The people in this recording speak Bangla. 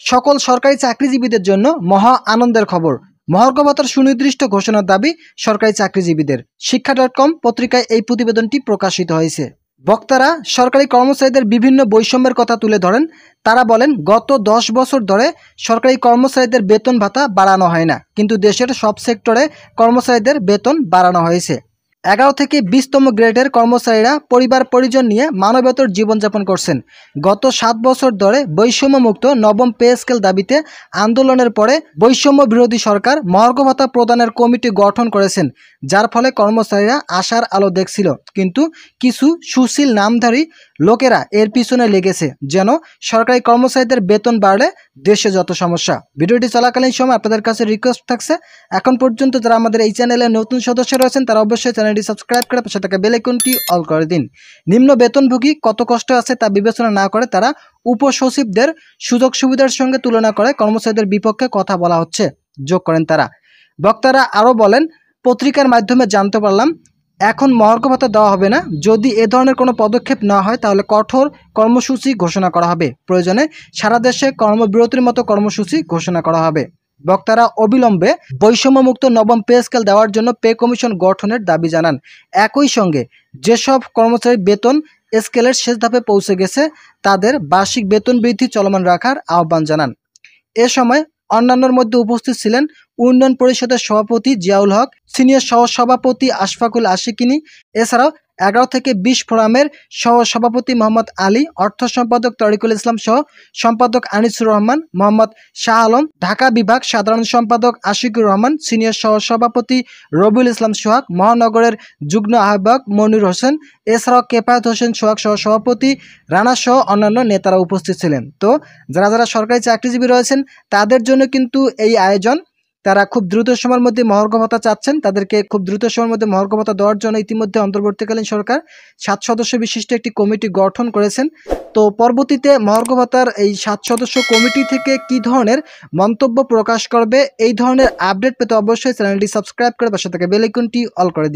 সকল সরকারি চাকরিজীবীদের জন্য মহা আনন্দের খবর। মহার্ঘ ভাতার সুনির্দিষ্ট ঘোষণার দাবি সরকারি চাকরিজীবীদের। শিক্ষা.com পত্রিকায় এই প্রতিবেদনটি প্রকাশিত হয়েছে। বক্তারা সরকারি কর্মচারীদের বিভিন্ন বৈষম্যের কথা তুলে ধরেন। তারা বলেন, গত 10 বছর ধরে সরকারি কর্মচারীদের বেতন ভাতা বাড়ানো হয় না, কিন্তু দেশের সব সেক্টরে কর্মচারীদের বেতন বাড়ানো হয়েছে। 11 থেকে 20তম গ্রেডের কর্মচারীরা পরিবার পরিজন নিয়ে মানবেতর জীবনযাপন করছেন। গত 7 বছর ধরে বৈষম্যমুক্ত নবম পে স্কেল দাবিতে আন্দোলনের পরে বৈষম্য বিরোধী সরকার মহার্ঘ ভাতা প্রদানের কমিটি গঠন করেছেন, যার ফলে কর্মচারীরা আশার আলো দেখছিল। কিন্তু কিছু সুশীল নামধারী লোকেরা এর পিছনে লেগেছে, যেন সরকারি কর্মচারীদের বেতন বাড়লে দেশে যত সমস্যা। ভিডিওটি চলাকালীন সময় আপনাদের কাছে রিকোয়েস্ট থাকছে, এখন পর্যন্ত যারা আমাদের এই চ্যানেলে নতুন সদস্য রয়েছেন তারা অবশ্যই চ্যানেলটি সাবস্ক্রাইব করে পাশে থাকা বেল আইকনটি অল করে দিন। নিম্ন বেতনভোগী কত কষ্ট আছে তা বিবেচনা না করে তারা উপসচিবদের সুযোগ সুবিধার সঙ্গে তুলনা করে কর্মচারীদের বিপক্ষে কথা বলা হচ্ছে, যোগ করেন তারা। বক্তারা আরও বলেন, পত্রিকার মাধ্যমে জানতে পারলাম এখন মহার্ঘ ভাতা দেওয়া হবে না। যদি এ ধরনের কোনো পদক্ষেপ না হয় তাহলে কঠোর কর্মসূচি ঘোষণা করা হবে। প্রয়োজনে সারা দেশে কর্মবিরতির মতো কর্মসূচি ঘোষণা করা হবে। বক্তারা অবিলম্বে বৈষম্যমুক্ত নবম পে স্কেল দেওয়ার জন্য পে কমিশন গঠনের দাবি জানান। একই সঙ্গে যেসব কর্মচারী বেতন স্কেলের শেষ ধাপে পৌঁছে গেছে তাদের বার্ষিক বেতন বৃদ্ধি চলমান রাখার আহ্বান জানান। এ সময় অন্যান্যর মধ্যে উপস্থিত ছিলেন উন্নয়ন পরিষদের সভাপতি জিয়াউল হক, সিনিয়র সহসভাপতি আশফাকুল আশিকিনী, এছাড়াও 11 থেকে 20 ফোরামের সহসভাপতি মোহাম্মদ আলী, অর্থ সম্পাদক তরিকুল ইসলাম সহ সম্পাদক আনিসুর রহমান, মোহাম্মদ শাহ আলম, ঢাকা বিভাগ সাধারণ সম্পাদক আশিকুর রহমান, সিনিয়র সহসভাপতি রবিউল ইসলাম সোহাগ, মহানগরের যুগ্ম আহ্বায়ক মনির হোসেন, এছাড়াও কেফায়েত হোসেন সোহাগ সহসভাপতি রানা সহ অন্যান্য নেতারা উপস্থিত ছিলেন। তো যারা যারা সরকারি চাকরিজীবী রয়েছেন তাদের জন্য কিন্তু এই আয়োজন। তারা খুব দ্রুত সময়ের মধ্যে মহার্ঘ ভাতা চাচ্ছেন, তাদেরকে খুব দ্রুত সময়ের মধ্যে মহার্ঘ ভাতা দেওয়ার জন্য ইতিমধ্যে অন্তর্বর্তীকালীন সরকার 7 সদস্য বিশিষ্ট একটি কমিটি গঠন করেছেন। তো পরবর্তীতে মহার্ঘ ভাতার এই 7 সদস্য কমিটি থেকে কী ধরনের মন্তব্য প্রকাশ করবে, এই ধরনের আপডেট পেতে অবশ্যই চ্যানেলটি সাবস্ক্রাইব করে পাশে থাকা বেল আইকনটি অল করে দিন।